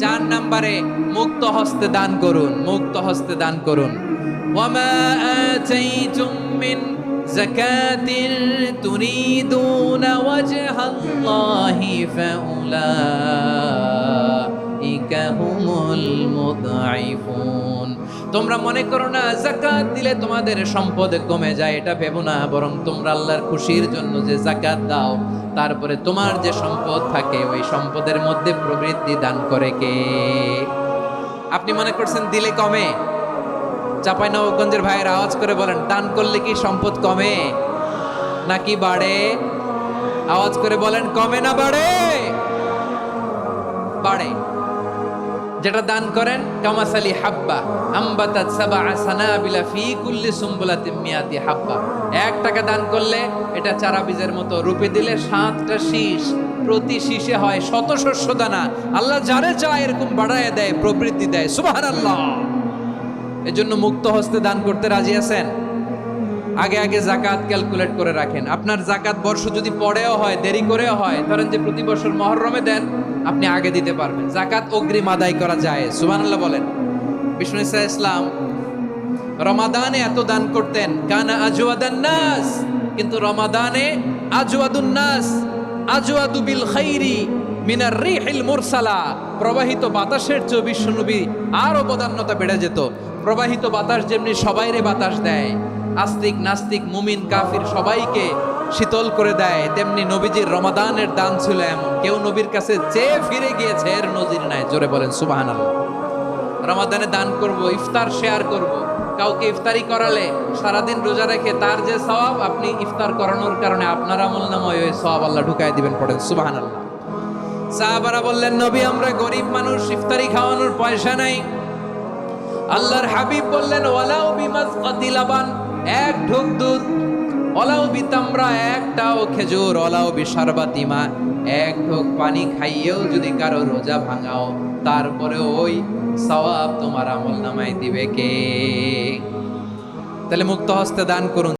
4 নম্বরে মুক্ত হস্তে দান করুন, মুক্ত হস্তে দান করুন। ওয়ামা আতাইতুম মিন যাকাতিন তুরিদুনা ওয়াজহাল্লাহি ফাউলাইকা হুমুল মুদঈফুন। তোমরা মনে করো না যাকাত দিলে তোমাদের সম্পদ কমে যায়, এটা ভেবো না, বরং তোমরা আল্লাহর খুশির জন্য যে যাকাত দাও, তারপরে তোমার যে সম্পদ থাকে ওই সম্পদের মধ্যে প্রবৃদ্ধি দান করে কে? আপনি মনে করছেন দিলে কমে? চাঁপাইনবাবগঞ্জের ভাইয়ের আওয়াজ করে বলেন, দান করলে কি সম্পদ কমে নাকি বাড়ে? আওয়াজ করে বলেন, কমে না বাড়ে? বাড়ে। যেটা দান করেন কামাসালি হাব্বা আম্বাতাত সাবআ সানাবিলা ফি কুল্লি সুম্বুলাতিন মিয়াতি হাব্বা। 1 টাকা দান করলে এটা চারা বীজের মতো, রূপে দিলে 7টা শীষ, প্রতি শীষে হয় শত শস্য দানা। আল্লাহ যারে চায় এরকম বাড়ায় দেয়, প্রবৃদ্ধি দেয়। সুবহানাল্লাহ। এজন্য মুক্ত হস্তে দান করতে রাজি আছেন? আগে আগে যাকাত ক্যালকুলেট করে রাখেন। আপনার যাকাত বর্ষ যদি পরেও হয়, দেরি করেও হয়, ধরেন যে প্রতি বছর মুহররমে দেন, আপনি আগে দিতে পারবেন। যাকাত অগ্রিম আদায় করা যায়। সুবহানাল্লাহ বলেন। বিষ্ণু ইসা ইসলাম রমাদানে এত দান করতেন, কানা আজওয়াদান নাস, কিন্তু রমাদানে আজওয়াদুন নাস আজওয়াদু বিল খাইরি মিনার রিহিল মুরসালা। প্রবাহিত বাতাসের চেয়ে বিশ্বনবী আরো বদান্যতা বেড়ে যেত। প্রবাহিত বাতাস যেমনি সবাইরে বাতাস দেয়, আস্তিক নাস্তিক মুমিন কাফির সবাইকে শীতল করে দেয়, তেমনি নবীজির রমাদানের দান ছিল এমন, কেউ নবীর কাছে চেয়ে ফিরে গিয়েছে এর নজির নাই। জোরে বলেন সুবহানাল্লাহ। রমাদানে দান করব, ইফতার শেয়ার করব। কাউকে ইফতারি করালে সারাদিন রোজা রেখে তার যে সওয়াব, আপনি ইফতার করানোর কারণে আপনার আমলনামায় ওই সওয়াব আল্লাহ ঢুকায় দিবেন। পড়েন সুবহানাল্লাহ। সাহাবারা বললেন, নবী আমরা গরিব মানুষ, ইফতারি খাওয়ানোর পয়সা নাই। আল্লাহর হাবিব বললেন, ওয়ালাউ বিমাজকাতি লাবান, 1 ঢোক দুধ, ওয়ালাউ বিতামরা, 1টাও খেজুর, ওয়ালাউ বিশারবাতি মা, 1 ঢোক পানি খাইয়েও যদি কারো রোজা ভাঙাও, তারপরে ওই সওয়াব তোমার আমলনামায় দিবে কে? তাহলে মুক্ত হস্তে দান করুন।